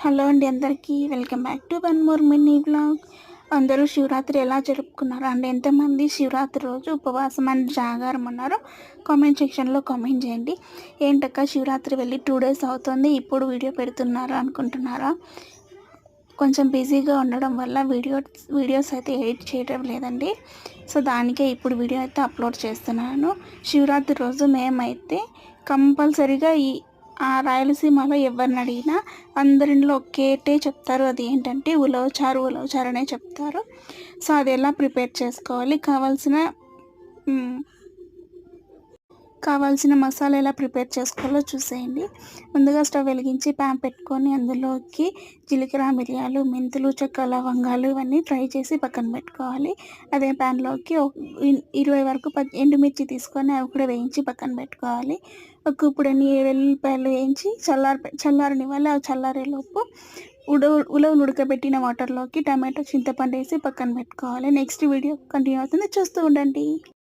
Hello అండి అందరికీ welcome back to one more mini vlog. అందరూ శివరాత్రి ఎలా జరుపుకున్నారు అండ్ ఎంతమంది శివరాత్రి రోజు ఉపవాసం అండ్ జాగారం ఉన్నారో కామెంట్ సెక్షన్లో కామెంట్ చేయండి. ఏంటక్క శివరాత్రి వెళ్ళి 2 days అవుతుంది, ఇప్పుడు వీడియో పెడుతున్నారా అనుకుంటున్నారా? కొంచెం బిజీగా ఉండడం వల్ల వీడియోస్ అయితే ఎడిట్ చేయడం లేదండి. సో దానికే ఇప్పుడు వీడియో అయితే అప్లోడ్ చేస్తున్నాను. శివరాత్రి రోజు మేమైతే కంపల్సరీగా ఆ రాయలసీమలో ఎవరిని అడిగినా అందరిలో ఒకేటే చెప్తారు, అది ఏంటంటే ఉలవచారు అనే చెప్తారు. సో అది ఎలా ప్రిపేర్ చేసుకోవాలి, కావాల్సిన మసాలా ఎలా ప్రిపేర్ చేసుకోవాలో చూసేయండి. ముందుగా స్టవ్ వెలిగించి ప్యాన్ పెట్టుకొని అందులోకి జీలకర్ర, మిరియాలు, మెంతులు, చెక్క, లవంగాలు ఇవన్నీ ఫ్రై చేసి పక్కన పెట్టుకోవాలి. అదే ప్యాన్లోకి 20 వరకు ఎండుమిర్చి తీసుకొని అవి కూడా వేయించి పక్కన పెట్టుకోవాలి. ఒక గుప్పెడు వెల్లుల్లిపాయలు వేయించి చల్లారనివ్వాలి. అవి చల్లారేలోపు ఉలవలు ఉడకబెట్టిన వాటర్లోకి టమాటో, చింతపండు వేసి పక్కన పెట్టుకోవాలి. నెక్స్ట్ వీడియో కంటిన్యూ అవుతుంది, చూస్తూ ఉండండి.